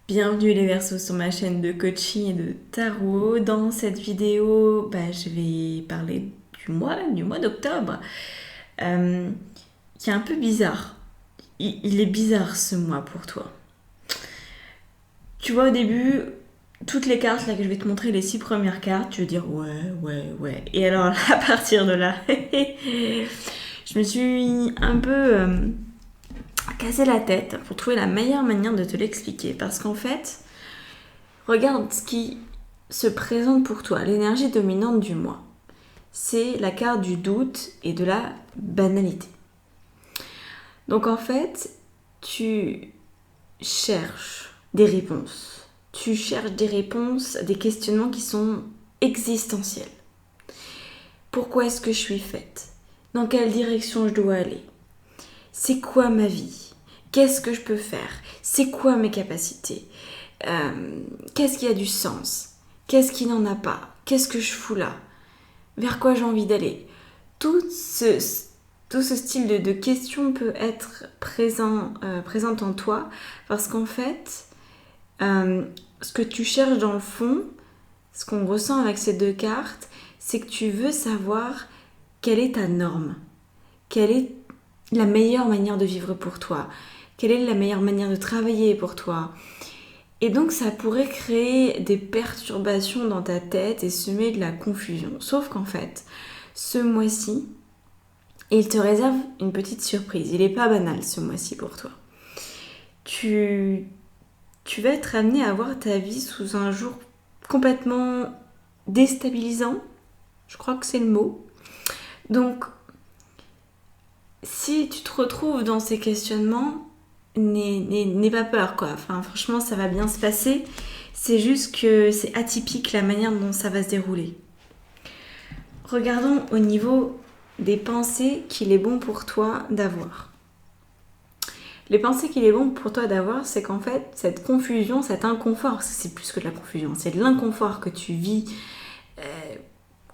Bienvenue les Verseaux sur ma chaîne de coaching et de tarot. Dans cette vidéo, je vais parler du mois d'octobre, qui est un peu bizarre. Il est bizarre ce mois pour toi. Tu vois au début, toutes les cartes là que je vais te montrer, les 6 premières cartes, tu vas dire ouais. Et alors à partir de là, je me suis un peu cassé la tête pour trouver la meilleure manière de te l'expliquer. Parce qu'en fait, regarde ce qui se présente pour toi, l'énergie dominante du mois. C'est la carte du doute et de la banalité. Donc en fait, tu cherches des réponses. Tu cherches des réponses à des questionnements qui sont existentiels. Pourquoi est-ce que je suis faite? Dans quelle direction je dois aller? C'est quoi ma vie? Qu'est-ce que je peux faire? C'est quoi mes capacités? Qu'est-ce qui a du sens? Qu'est-ce qui n'en a pas? Qu'est-ce que je fous là? Vers quoi j'ai envie d'aller? Tout ce style de questions peut être présent en toi parce qu'en fait, ce que tu cherches dans le fond, ce qu'on ressent avec ces deux cartes, c'est que tu veux savoir quelle est ta norme, quelle est la meilleure manière de vivre pour toi, quelle est la meilleure manière de travailler pour toi. Et donc ça pourrait créer des perturbations dans ta tête et semer de la confusion. Sauf qu'en fait, ce mois-ci, il te réserve une petite surprise. Il n'est pas banal ce mois-ci pour toi. Tu vas être amené à voir ta vie sous un jour complètement déstabilisant. Je crois que c'est le mot. Donc, si tu te retrouves dans ces questionnements, n'aie pas peur, quoi. Enfin, franchement, ça va bien se passer. C'est juste que c'est atypique la manière dont ça va se dérouler. Regardons au niveau des pensées qu'il est bon pour toi d'avoir. Les pensées qu'il est bon pour toi d'avoir, c'est qu'en fait, cette confusion, cet inconfort, c'est plus que de la confusion, c'est de l'inconfort que tu vis,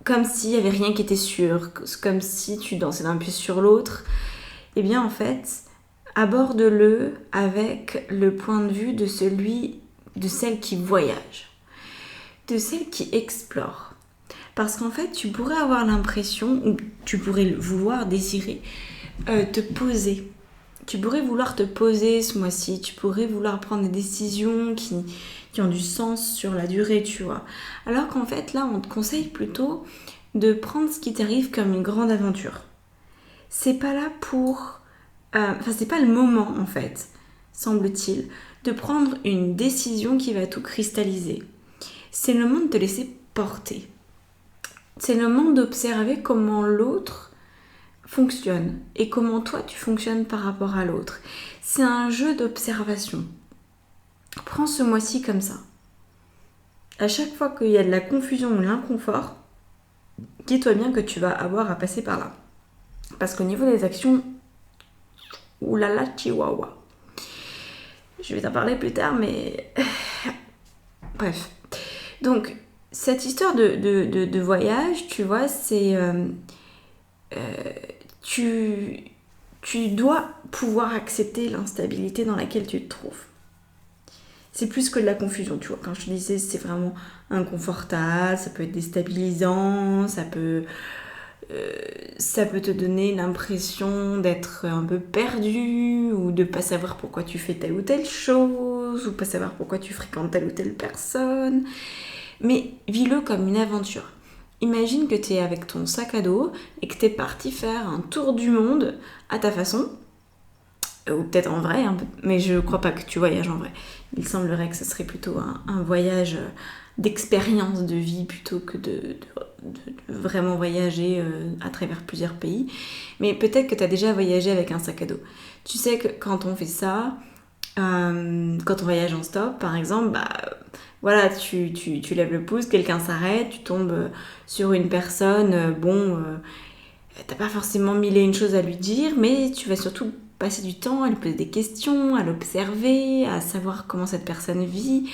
comme s'il n'y avait rien qui était sûr, comme si tu dansais d'un pied sur l'autre. Eh bien, en fait, aborde-le avec le point de vue de celle qui voyage, de celle qui explore. Parce qu'en fait, tu pourrais avoir l'impression, ou tu pourrais vouloir, désirer, te poser. Tu pourrais vouloir te poser ce mois-ci, tu pourrais vouloir prendre des décisions qui ont du sens sur la durée, tu vois. Alors qu'en fait, là, on te conseille plutôt de prendre ce qui t'arrive comme une grande aventure. C'est pas là pour... c'est pas le moment, en fait, semble-t-il, de prendre une décision qui va tout cristalliser. C'est le moment de te laisser porter. C'est le moment d'observer comment l'autre fonctionne et comment toi tu fonctionnes par rapport à l'autre. C'est un jeu d'observation. Prends ce mois-ci comme ça. À chaque fois qu'il y a de la confusion ou de l'inconfort, dis-toi bien que tu vas avoir à passer par là. Parce qu'au niveau des actions, oulala chihuahua. Je vais t'en parler plus tard, mais... Bref. Donc, cette histoire de voyage, tu vois, c'est... tu dois pouvoir accepter l'instabilité dans laquelle tu te trouves. C'est plus que de la confusion, tu vois. Quand je te disais, c'est vraiment inconfortable, ça peut être déstabilisant, ça peut te donner l'impression d'être un peu perdu ou de pas savoir pourquoi tu fais telle ou telle chose ou pas savoir pourquoi tu fréquentes telle ou telle personne. Mais vis-le comme une aventure. Imagine que tu es avec ton sac à dos et que tu es parti faire un tour du monde à ta façon, ou peut-être en vrai, hein, mais je crois pas que tu voyages en vrai. Il semblerait que ce serait plutôt un voyage d'expérience de vie plutôt que de vraiment voyager à travers plusieurs pays. Mais peut-être que tu as déjà voyagé avec un sac à dos. Tu sais que quand on fait ça, quand on voyage en stop par exemple, voilà, tu lèves le pouce, quelqu'un s'arrête, tu tombes sur une personne, t'as pas forcément mille et une choses à lui dire, mais tu vas surtout passer du temps à lui poser des questions, à l'observer, à savoir comment cette personne vit.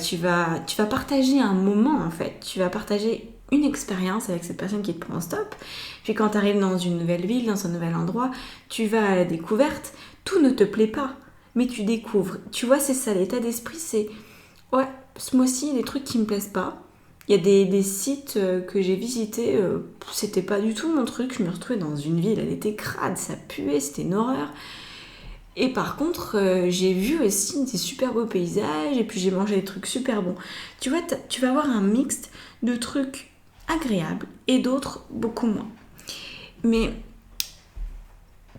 Tu vas partager un moment en fait, tu vas partager une expérience avec cette personne qui te prend en stop. Puis quand tu arrives dans une nouvelle ville, dans un nouvel endroit, tu vas à la découverte, tout ne te plaît pas. mais tu découvres. Tu vois, c'est ça, l'état d'esprit, c'est... Ouais, ce mois-ci, il y a des trucs qui me plaisent pas. Il y a des sites que j'ai visités, c'était pas du tout mon truc. Je me retrouvais dans une ville, elle était crade, ça puait, c'était une horreur. Et par contre, j'ai vu aussi des super beaux paysages et puis j'ai mangé des trucs super bons. Tu vois, tu vas avoir un mix de trucs agréables et d'autres beaucoup moins. Mais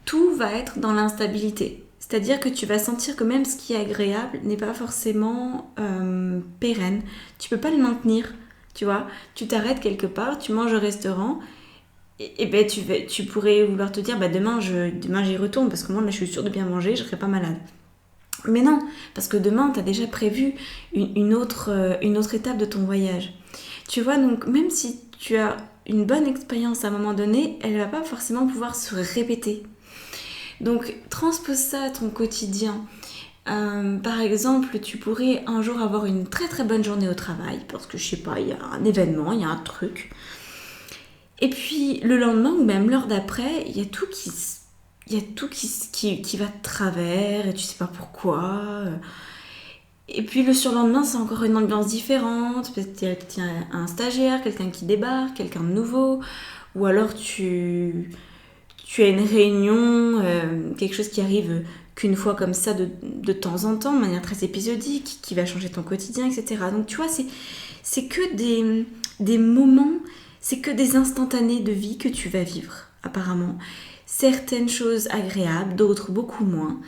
tout va être dans l'instabilité. C'est-à-dire que tu vas sentir que même ce qui est agréable n'est pas forcément pérenne. Tu peux pas le maintenir, tu vois. Tu t'arrêtes quelque part, tu manges au restaurant et ben tu pourrais vouloir te dire demain j'y retourne parce que moi là je suis sûre de bien manger, je serai pas malade. Mais non, parce que demain tu as déjà prévu une autre étape de ton voyage. Tu vois, donc même si tu as une bonne expérience à un moment donné, elle va pas forcément pouvoir se répéter. Donc transpose ça à ton quotidien. Par exemple, tu pourrais un jour avoir une très très bonne journée au travail parce que je sais pas, il y a un événement, il y a un truc. Et puis le lendemain ou même l'heure d'après, il y a tout qui va de travers et tu sais pas pourquoi. Et puis le surlendemain, c'est encore une ambiance différente. Peut-être qu'il y a un stagiaire, quelqu'un qui débarque, quelqu'un de nouveau. Ou alors tu as une réunion, quelque chose qui arrive qu'une fois comme ça de temps en temps, de manière très épisodique, qui va changer ton quotidien, etc. Donc tu vois, c'est que des moments, c'est que des instantanés de vie que tu vas vivre, apparemment. Certaines choses agréables, d'autres beaucoup moins.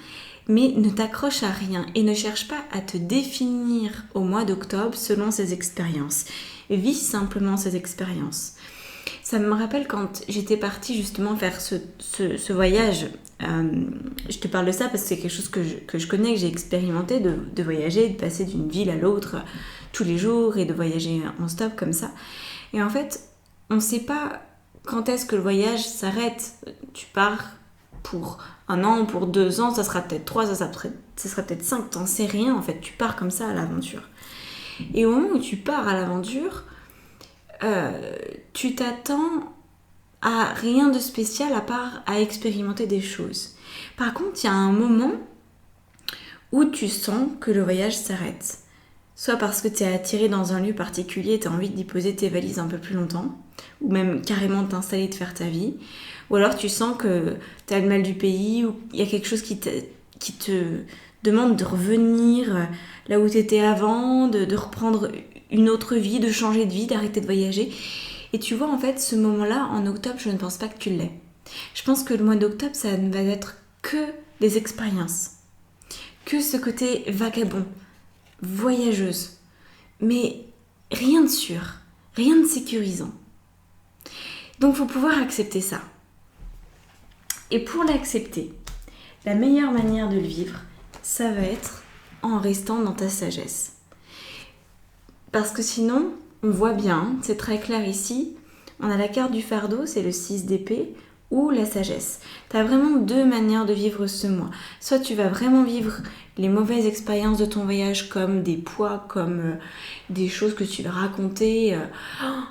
Mais ne t'accroche à rien et ne cherche pas à te définir au mois d'octobre selon ces expériences. Vis simplement ces expériences. Ça me rappelle quand j'étais partie justement faire ce voyage. Je te parle de ça parce que c'est quelque chose que je connais, que j'ai expérimenté, de voyager, de passer d'une ville à l'autre tous les jours et de voyager en stop comme ça. Et en fait, on ne sait pas quand est-ce que le voyage s'arrête. Tu pars pour 1 an, pour 2 ans, ça sera peut-être 3, ça sera peut-être 5, t'en sais rien en fait. Tu pars comme ça à l'aventure. Et au moment où tu pars à l'aventure, tu t'attends à rien de spécial à part à expérimenter des choses. Par contre, il y a un moment où tu sens que le voyage s'arrête. Soit parce que tu es attiré dans un lieu particulier et tu as envie d'y poser tes valises un peu plus longtemps, ou même carrément t'installer et de faire ta vie. Ou alors tu sens que tu as le mal du pays, ou il y a quelque chose qui te demande de revenir là où tu étais avant, de reprendre une autre vie, de changer de vie, d'arrêter de voyager. Et tu vois, en fait, ce moment-là, en octobre, je ne pense pas que tu l'aies. Je pense que le mois d'octobre, ça ne va être que des expériences. Que ce côté vagabond, voyageuse. Mais rien de sûr, rien de sécurisant. Donc, il faut pouvoir accepter ça. Et pour l'accepter, la meilleure manière de le vivre, ça va être en restant dans ta sagesse. Parce que sinon, on voit bien, c'est très clair ici, on a la carte du fardeau, c'est le 6 d'épée, ou la sagesse. Tu as vraiment 2 manières de vivre ce mois. Soit tu vas vraiment vivre les mauvaises expériences de ton voyage comme des poids, comme des choses que tu vas raconter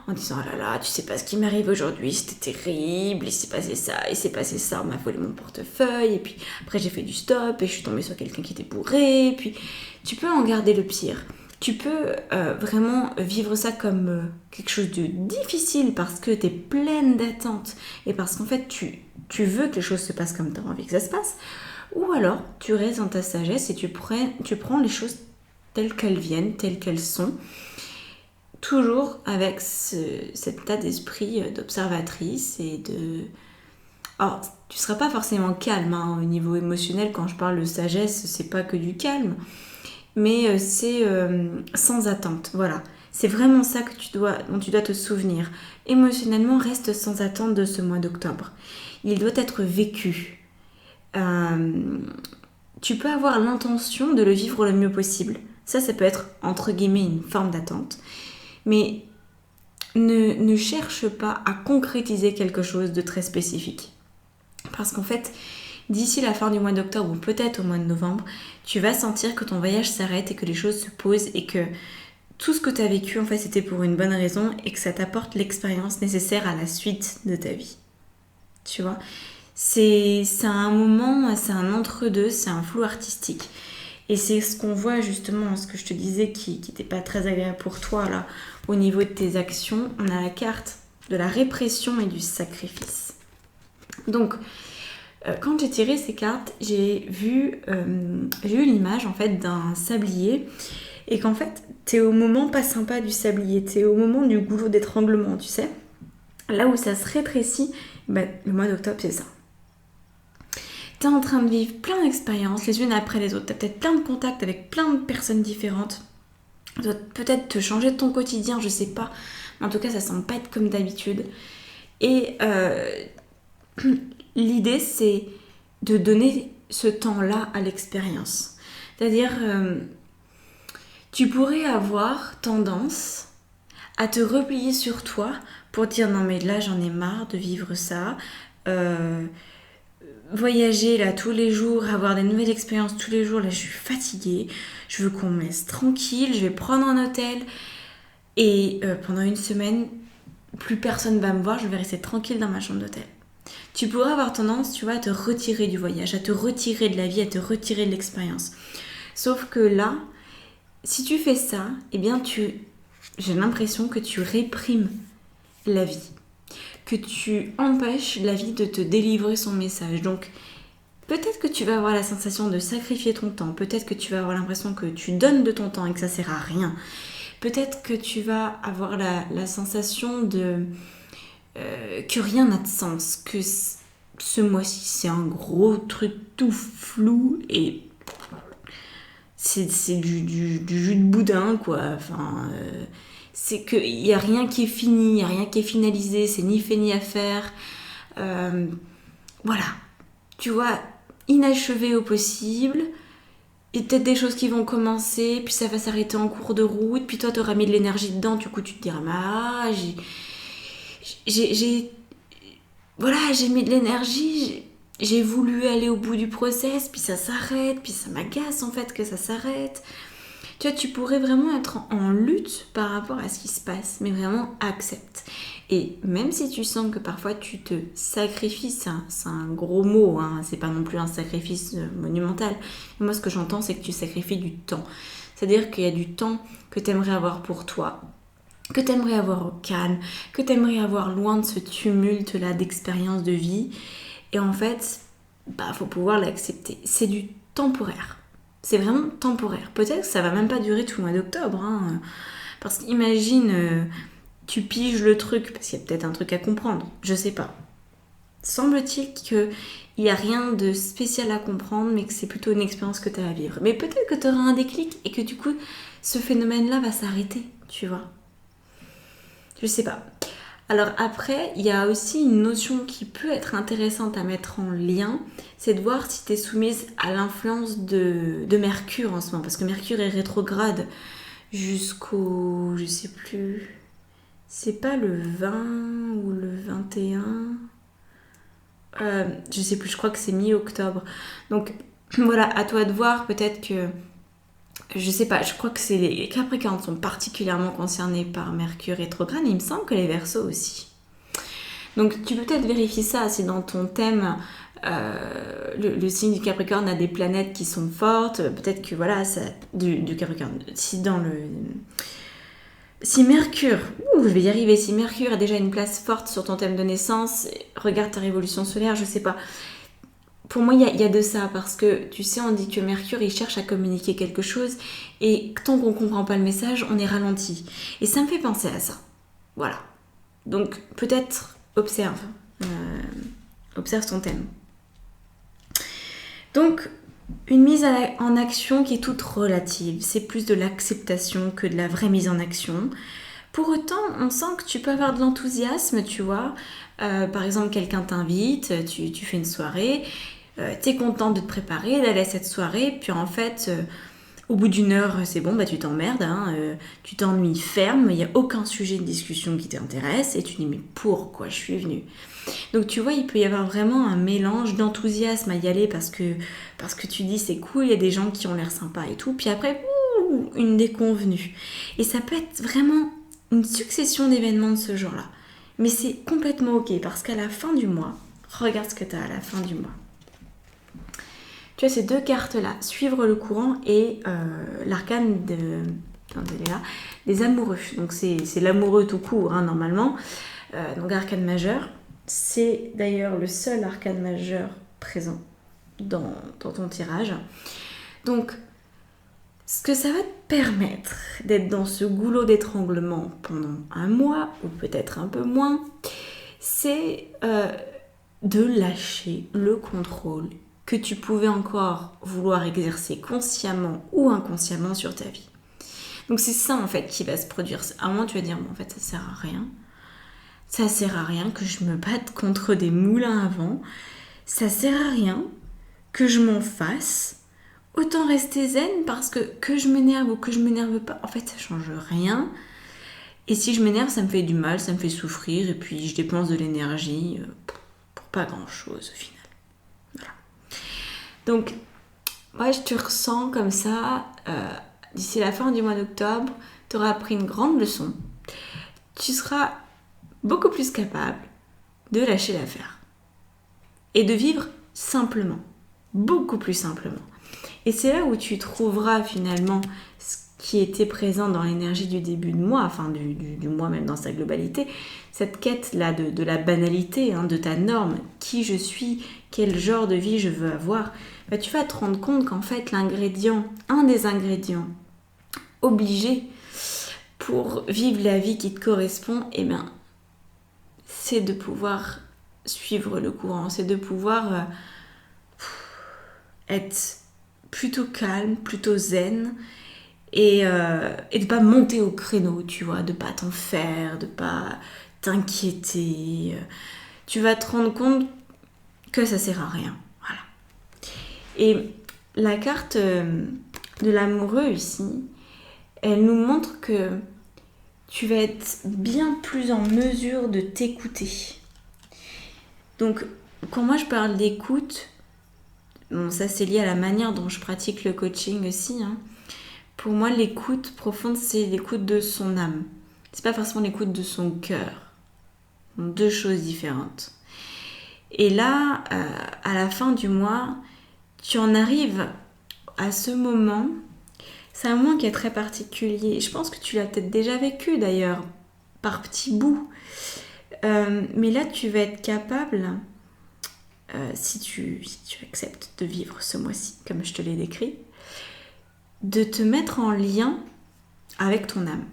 en disant « Oh là là, tu sais pas ce qui m'arrive aujourd'hui, c'était terrible, il s'est passé ça, on m'a volé mon portefeuille, et puis après j'ai fait du stop, et je suis tombée sur quelqu'un qui était bourré, et puis tu peux en garder le pire. » Tu peux vraiment vivre ça comme quelque chose de difficile parce que tu es pleine d'attentes et parce qu'en fait tu veux que les choses se passent comme tu as envie que ça se passe. Ou alors tu restes dans ta sagesse et tu prends les choses telles qu'elles viennent, telles qu'elles sont, toujours avec cet état d'esprit d'observatrice et de... Alors, tu ne seras pas forcément calme au niveau émotionnel. Quand je parle de sagesse, c'est pas que du calme. Mais c'est sans attente, voilà. C'est vraiment ça dont tu dois te souvenir. Émotionnellement, reste sans attente de ce mois d'octobre. Il doit être vécu. Tu peux avoir l'intention de le vivre le mieux possible. Ça peut être, entre guillemets, une forme d'attente. Mais ne cherche pas à concrétiser quelque chose de très spécifique. Parce qu'en fait, d'ici la fin du mois d'octobre ou peut-être au mois de novembre, tu vas sentir que ton voyage s'arrête et que les choses se posent et que tout ce que tu as vécu, en fait, c'était pour une bonne raison et que ça t'apporte l'expérience nécessaire à la suite de ta vie. Tu vois ? C'est un moment, c'est un entre-deux, c'est un flou artistique. Et c'est ce qu'on voit justement, ce que je te disais qui n'était pas très agréable pour toi là, au niveau de tes actions. On a la carte de la répression et du sacrifice. Donc, quand j'ai tiré ces cartes, j'ai eu l'image en fait d'un sablier et qu'en fait, t'es au moment pas sympa du sablier, t'es au moment du goulot d'étranglement, tu sais. Là où ça se rétrécit, le mois d'octobre, c'est ça. T'es en train de vivre plein d'expériences, les unes après les autres. T'as peut-être plein de contacts avec plein de personnes différentes. Ça doit peut-être te changer de ton quotidien, je sais pas. Mais en tout cas, ça semble pas être comme d'habitude. Et l'idée, c'est de donner ce temps-là à l'expérience. C'est-à-dire, tu pourrais avoir tendance à te replier sur toi pour dire non mais là j'en ai marre de vivre ça. Voyager là tous les jours, avoir des nouvelles expériences tous les jours, là je suis fatiguée, je veux qu'on me laisse tranquille, je vais prendre un hôtel et pendant une semaine, plus personne va me voir, je vais rester tranquille dans ma chambre d'hôtel. Tu pourrais avoir tendance, tu vois, à te retirer du voyage, à te retirer de la vie, à te retirer de l'expérience. Sauf que là, si tu fais ça, eh bien j'ai l'impression que tu réprimes la vie, que tu empêches la vie de te délivrer son message. Donc, peut-être que tu vas avoir la sensation de sacrifier ton temps, peut-être que tu vas avoir l'impression que tu donnes de ton temps et que ça sert à rien. Peut-être que tu vas avoir la sensation que rien n'a de sens, que ce mois-ci c'est un gros truc tout flou et c'est du jus de boudin quoi. Enfin, c'est qu'il n'y a rien qui est fini, il n'y a rien qui est finalisé, c'est ni fait ni à faire. Voilà, tu vois, inachevé au possible. Il y a peut-être des choses qui vont commencer, puis ça va s'arrêter en cours de route, puis toi tu auras mis de l'énergie dedans, du coup tu te diras j'ai mis de l'énergie, j'ai voulu aller au bout du process, puis ça s'arrête, puis ça m'agace en fait que ça s'arrête. Tu vois, tu pourrais vraiment être en lutte par rapport à ce qui se passe, mais vraiment accepte. Et même si tu sens que parfois tu te sacrifies, c'est un gros mot, hein, c'est pas non plus un sacrifice monumental. Moi, ce que j'entends, c'est que tu sacrifies du temps. C'est-à-dire qu'il y a du temps que tu aimerais avoir pour toi, que tu aimerais avoir au calme, que tu aimerais avoir loin de ce tumulte-là d'expérience de vie. Et en fait, faut pouvoir l'accepter. C'est du temporaire. C'est vraiment temporaire. Peut-être que ça va même pas durer tout le mois d'octobre. Hein, parce qu'imagine, tu piges le truc, parce qu'il y a peut-être un truc à comprendre. Je sais pas. Semble-t-il qu'il n'y a rien de spécial à comprendre, mais que c'est plutôt une expérience que tu as à vivre. Mais peut-être que tu auras un déclic et que du coup, ce phénomène-là va s'arrêter, tu vois. Je sais pas. Alors après, il y a aussi une notion qui peut être intéressante à mettre en lien, c'est de voir si tu es soumise à l'influence de Mercure en ce moment. Parce que Mercure est rétrograde jusqu'au... je sais plus... c'est pas le 20 ou le 21 je sais plus, je crois que c'est mi-octobre. Donc voilà, à toi de voir, peut-être que... je sais pas, je crois que les Capricornes sont particulièrement concernés par Mercure rétrograde, et il me semble que les Verseaux aussi. Donc tu peux peut-être vérifier ça si dans ton thème le signe du Capricorne a des planètes qui sont fortes, peut-être que voilà, ça, du Capricorne, si Mercure, je vais y arriver, si Mercure a déjà une place forte sur ton thème de naissance, regarde ta révolution solaire, je sais pas. Pour moi, il y a de ça, parce que, tu sais, on dit que Mercure, il cherche à communiquer quelque chose, et tant qu'on ne comprend pas le message, on est ralenti. Et ça me fait penser à ça. Voilà. Donc, peut-être, observe ton thème. Donc, une mise en action qui est toute relative. C'est plus de l'acceptation que de la vraie mise en action. Pour autant, on sent que tu peux avoir de l'enthousiasme, tu vois. Par exemple, quelqu'un t'invite, tu fais une soirée, t'es contente de te préparer, d'aller à cette soirée, puis en fait, au bout d'une heure, c'est bon, tu t'emmerdes, hein, tu t'ennuies ferme, il n'y a aucun sujet de discussion qui t'intéresse, et tu dis, mais pourquoi je suis venue ? Donc tu vois, il peut y avoir vraiment un mélange d'enthousiasme à y aller parce que tu dis c'est cool, il y a des gens qui ont l'air sympas et tout, puis après, une déconvenue. Et ça peut être vraiment une succession d'événements de ce genre-là. Mais c'est complètement ok, parce qu'à la fin du mois, Regarde ce que tu as à la fin du mois. Tu as ces 2 cartes-là, suivre le courant et l'arcane des amoureux. Donc c'est l'amoureux tout court, hein, normalement. Donc arcane majeur. C'est d'ailleurs le seul arcane majeur présent dans ton tirage. Donc, ce que ça va te permettre d'être dans ce goulot d'étranglement pendant un mois, ou peut-être un peu moins, c'est de lâcher le contrôle que tu pouvais encore vouloir exercer consciemment ou inconsciemment sur ta vie. Donc c'est ça en fait qui va se produire. À un moment tu vas dire, bon, en fait ça sert à rien. Ça sert à rien que je me batte contre des moulins à vent. Ça sert à rien que je m'en fasse. Autant rester zen parce que je m'énerve ou que je m'énerve pas, en fait ça change rien. Et si je m'énerve, ça me fait du mal, ça me fait souffrir, et puis je dépense de l'énergie pour pas grand chose au final. Voilà. Donc, moi je te ressens comme ça, d'ici la fin du mois d'octobre, tu auras appris une grande leçon. Tu seras beaucoup plus capable de lâcher l'affaire. Et de vivre simplement, beaucoup plus simplement. Et c'est là où tu trouveras finalement ce qui était présent dans l'énergie du début de mois, enfin du mois même dans sa globalité, cette quête-là de la banalité, hein, de ta norme, qui je suis, quel genre de vie je veux avoir, bah, tu vas te rendre compte qu'en fait un des ingrédients obligés pour vivre la vie qui te correspond, eh bien, c'est de pouvoir suivre le courant, c'est de pouvoir être plutôt calme, plutôt zen, et de pas monter au créneau, tu vois, de pas t'en faire, de pas t'inquiéter. Tu vas te rendre compte que ça sert à rien. Voilà. Et la carte de l'amoureux ici, elle nous montre que tu vas être bien plus en mesure de t'écouter. Donc, quand moi je parle d'écoute, bon, ça c'est lié à la manière dont je pratique le coaching aussi, hein. Pour moi, l'écoute profonde, c'est l'écoute de son âme. C'est pas forcément l'écoute de son cœur. Deux choses différentes. Et là, à la fin du mois, tu en arrives à ce moment. C'est un moment qui est très particulier. Je pense que tu l'as peut-être déjà vécu d'ailleurs, par petits bouts. Mais là, tu vas être capable, si tu acceptes de vivre ce mois-ci, comme je te l'ai décrit, de te mettre en lien avec ton âme.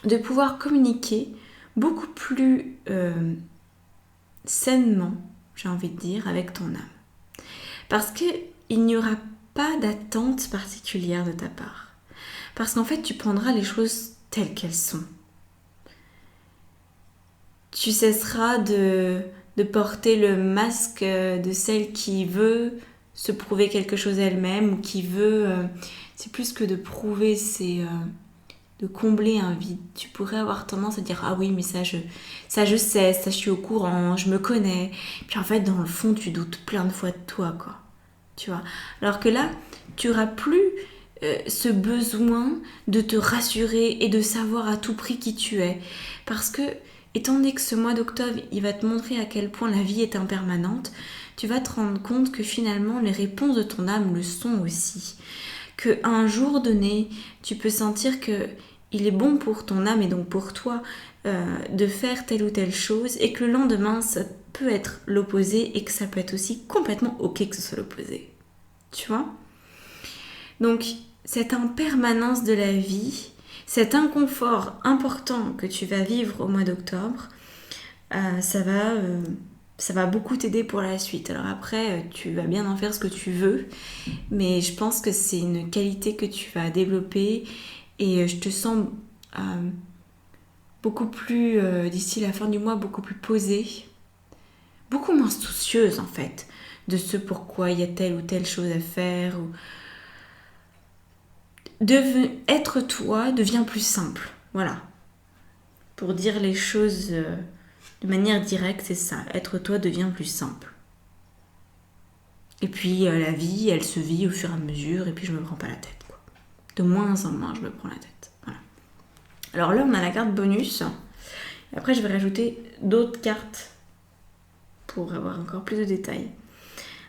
De pouvoir communiquer beaucoup plus sainement, j'ai envie de dire, avec ton âme. Parce qu'il n'y aura pas d'attente particulière de ta part. Parce qu'en fait, tu prendras les choses telles qu'elles sont. Tu cesseras de porter le masque de celle qui veut se prouver quelque chose elle-même ou qui veut... c'est plus que de prouver, c'est de combler un vide. Tu pourrais avoir tendance à dire « Ah oui, mais ça je sais, ça je suis au courant, je me connais. » Puis en fait, dans le fond, tu doutes plein de fois de toi, quoi. Tu vois. Alors que là, tu n'auras plus ce besoin de te rassurer et de savoir à tout prix qui tu es. Parce que, étant donné que ce mois d'octobre, il va te montrer à quel point la vie est impermanente, tu vas te rendre compte que finalement, les réponses de ton âme le sont aussi. Qu'à un jour donné, tu peux sentir que il est bon pour ton âme et donc pour toi de faire telle ou telle chose et que le lendemain, ça peut être l'opposé et que ça peut être aussi complètement ok que ce soit l'opposé. Tu vois ? Donc, cette impermanence de la vie, cet inconfort important que tu vas vivre au mois d'octobre, ça va beaucoup t'aider pour la suite. Alors après, tu vas bien en faire ce que tu veux, mais je pense que c'est une qualité que tu vas développer et je te sens beaucoup plus, d'ici la fin du mois, beaucoup plus posée, beaucoup moins soucieuse en fait, de ce pourquoi il y a telle ou telle chose à faire. Être toi devient plus simple, voilà. Pour dire les choses... de manière directe, c'est ça. Être toi devient plus simple. Et puis, la vie, elle se vit au fur et à mesure, et puis je me prends pas la tête, quoi. De moins en moins, je me prends la tête. Voilà. Alors là, on a la carte bonus. Et après, je vais rajouter d'autres cartes pour avoir encore plus de détails.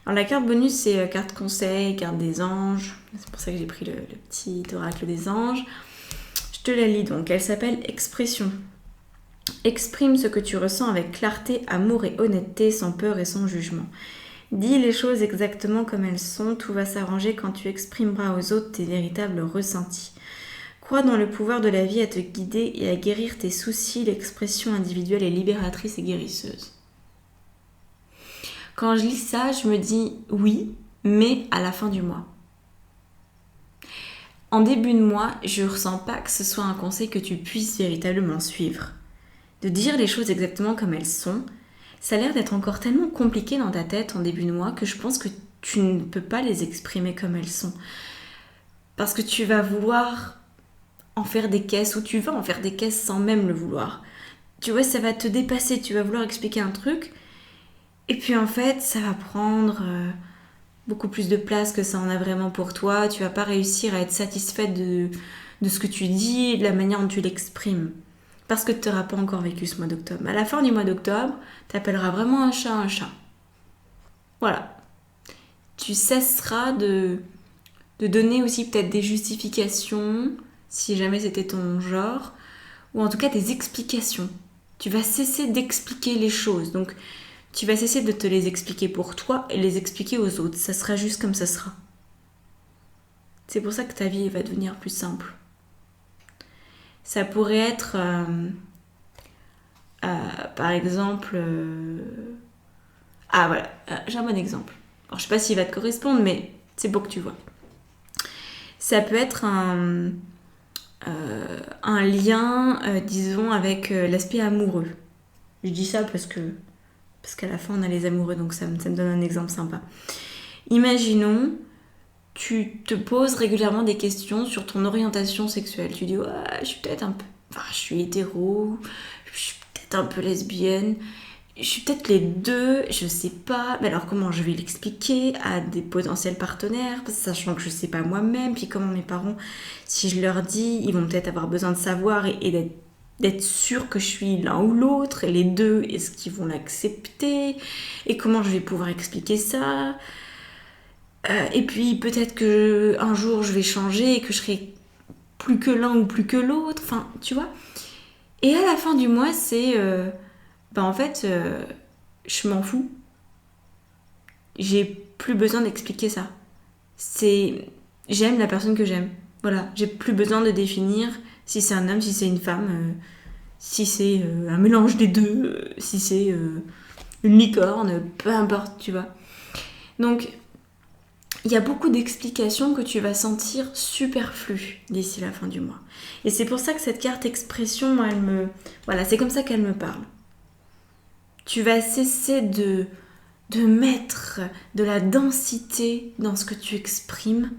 Alors la carte bonus, c'est carte conseil, carte des anges. C'est pour ça que j'ai pris le petit oracle des anges. Je te la lis donc. Elle s'appelle Expression. Exprime ce que tu ressens avec clarté, amour et honnêteté, sans peur et sans jugement. Dis les choses exactement comme elles sont. Tout va s'arranger quand tu exprimeras aux autres tes véritables ressentis. Crois dans le pouvoir de la vie à te guider et à guérir tes soucis. L'expression individuelle est libératrice et guérisseuse. Quand je lis ça, je me dis oui, mais à la fin du mois. En début de mois, je ne ressens pas que ce soit un conseil que tu puisses véritablement suivre. De dire les choses exactement comme elles sont, ça a l'air d'être encore tellement compliqué dans ta tête en début de mois que je pense que tu ne peux pas les exprimer comme elles sont. Parce que tu vas vouloir en faire des caisses, ou tu vas en faire des caisses sans même le vouloir. Tu vois, ça va te dépasser, tu vas vouloir expliquer un truc, et puis en fait, ça va prendre beaucoup plus de place que ça en a vraiment pour toi. Tu vas pas réussir à être satisfaite de ce que tu dis et de la manière dont tu l'exprimes. Parce que tu n'auras pas encore vécu ce mois d'octobre. À la fin du mois d'octobre, tu appelleras vraiment un chat un chat. Voilà. Tu cesseras de donner aussi peut-être des justifications, si jamais c'était ton genre, ou en tout cas des explications. Tu vas cesser d'expliquer les choses. Donc, tu vas cesser de te les expliquer pour toi et les expliquer aux autres. Ça sera juste comme ça sera. C'est pour ça que ta vie va devenir plus simple. Ça pourrait être, par exemple... Ah voilà, j'ai un bon exemple. Alors, je sais pas s'il va te correspondre, mais c'est pour que tu vois. Ça peut être un lien, disons, avec l'aspect amoureux. Je dis ça parce qu'à la fin, on a les amoureux, donc ça me donne un exemple sympa. Imaginons, tu te poses régulièrement des questions sur ton orientation sexuelle. Tu dis, ouais, je suis peut-être un peu... Enfin, je suis hétéro, je suis peut-être un peu lesbienne, je suis peut-être les deux, je sais pas. Mais alors, comment je vais l'expliquer à des potentiels partenaires, sachant que je sais pas moi-même, puis comment mes parents, si je leur dis, ils vont peut-être avoir besoin de savoir et d'être sûr que je suis l'un ou l'autre, et les deux, est-ce qu'ils vont l'accepter, et comment je vais pouvoir expliquer ça. Et puis peut-être qu'un jour je vais changer et que je serai plus que l'un ou plus que l'autre, enfin tu vois. Et à la fin du mois c'est, en fait je m'en fous. J'ai plus besoin d'expliquer ça. J'aime la personne que j'aime. Voilà, j'ai plus besoin de définir si c'est un homme, si c'est une femme, si c'est un mélange des deux, si c'est une licorne, peu importe, tu vois. Donc, il y a beaucoup d'explications que tu vas sentir superflues d'ici la fin du mois. Et c'est pour ça que cette carte expression, voilà, c'est comme ça qu'elle me parle. Tu vas cesser de mettre de la densité dans ce que tu exprimes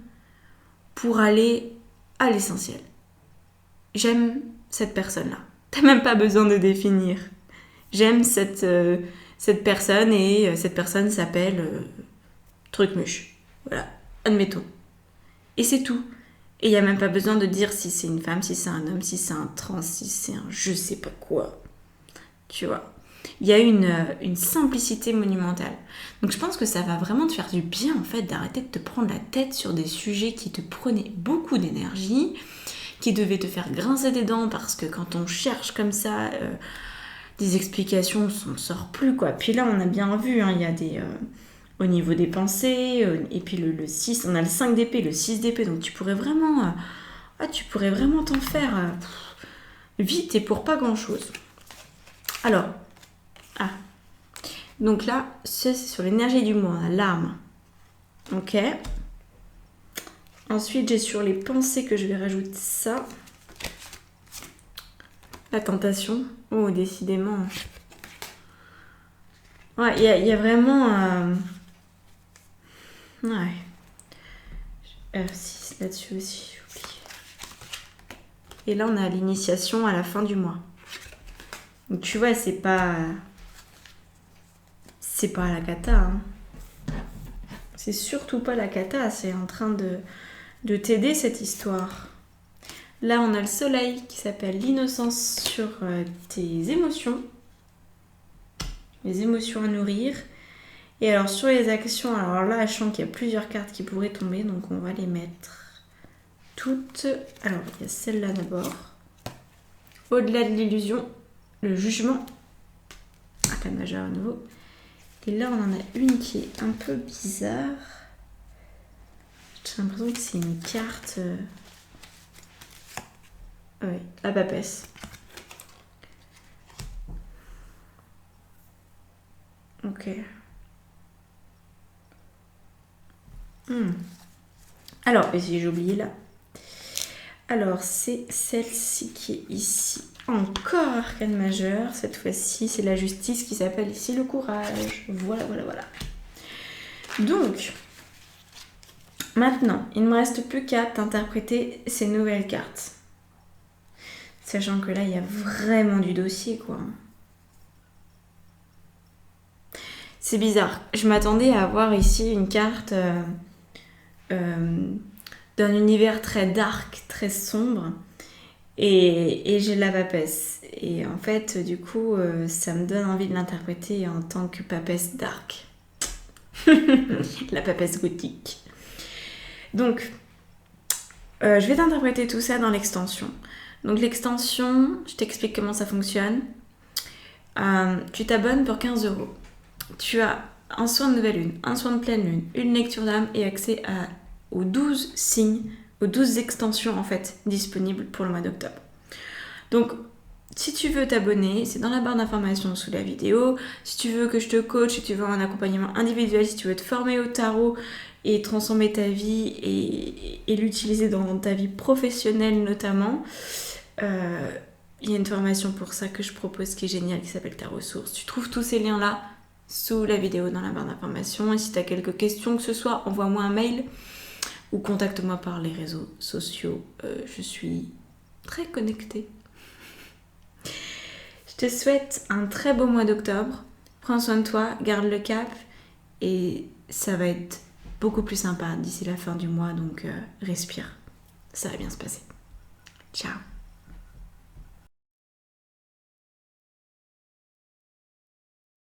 pour aller à l'essentiel. J'aime cette personne-là. T'as même pas besoin de définir. J'aime cette personne et cette personne s'appelle Trucmuche. Voilà, admettons. Et c'est tout. Et il n'y a même pas besoin de dire si c'est une femme, si c'est un homme, si c'est un trans, si c'est un je sais pas quoi. Tu vois. Il y a une simplicité monumentale. Donc je pense que ça va vraiment te faire du bien en fait d'arrêter de te prendre la tête sur des sujets qui te prenaient beaucoup d'énergie, qui devaient te faire grincer des dents parce que quand on cherche comme ça des explications, on ne sort plus quoi. Puis là on a bien vu, il y a des... au niveau des pensées, et puis le 6, on a le 5 d'épée, le 6 d'épée, donc tu pourrais vraiment t'en faire vite et pour pas grand chose. Alors, donc là, c'est sur l'énergie du mois, l'arme. Ok. Ensuite, j'ai sur les pensées que je vais rajouter ça. La tentation. Oh, décidément. Ouais, il y a vraiment... Ouais. R6 là-dessus aussi, j'ai oublié. Et là, on a l'initiation à la fin du mois. Donc tu vois, c'est pas la cata. Hein. C'est surtout pas la cata, c'est en train de t'aider cette histoire. Là, on a le soleil qui s'appelle l'innocence sur tes émotions. les émotions à nourrir. Et alors sur les actions, alors là je sens qu'il y a plusieurs cartes qui pourraient tomber, donc on va les mettre toutes. Alors il y a celle-là d'abord. Au-delà de l'illusion, le jugement. Arcane majeur à nouveau. Et là on en a une qui est un peu bizarre. J'ai l'impression que c'est une carte... Ouais, la papesse. Ok. Alors, et si j'ai oublié là. Alors, c'est celle-ci qui est ici. Encore arcane majeur. Cette fois-ci, c'est la justice qui s'appelle ici le courage. Voilà. Donc, maintenant, il ne me reste plus qu'à t'interpréter ces nouvelles cartes. Sachant que là, il y a vraiment du dossier, quoi. C'est bizarre. Je m'attendais à avoir ici une carte d'un univers très dark, très sombre. Et j'ai la papesse. Et en fait, du coup, ça me donne envie de l'interpréter en tant que papesse dark. La papesse gothique. Donc, je vais t'interpréter tout ça dans l'extension. Donc l'extension, je t'explique comment ça fonctionne. Tu t'abonnes pour 15€. Tu as un soin de nouvelle lune, un soin de pleine lune, une lecture d'âme et accès aux 12 signes, aux 12 extensions en fait disponibles pour le mois d'octobre. Donc si tu veux t'abonner, c'est dans la barre d'informations sous la vidéo. Si tu veux que je te coach, si tu veux un accompagnement individuel, si tu veux te former au tarot et transformer ta vie et l'utiliser dans ta vie professionnelle notamment, il y a une formation pour ça que je propose qui est géniale, qui s'appelle Ta Ressource. Tu trouves tous ces liens là sous la vidéo dans la barre d'informations. Et si tu as quelques questions que ce soit, envoie-moi un mail ou contacte-moi par les réseaux sociaux. Je suis très connectée. Je te souhaite un très beau mois d'octobre. Prends soin de toi, garde le cap et ça va être beaucoup plus sympa d'ici la fin du mois. Donc respire, ça va bien se passer. Ciao.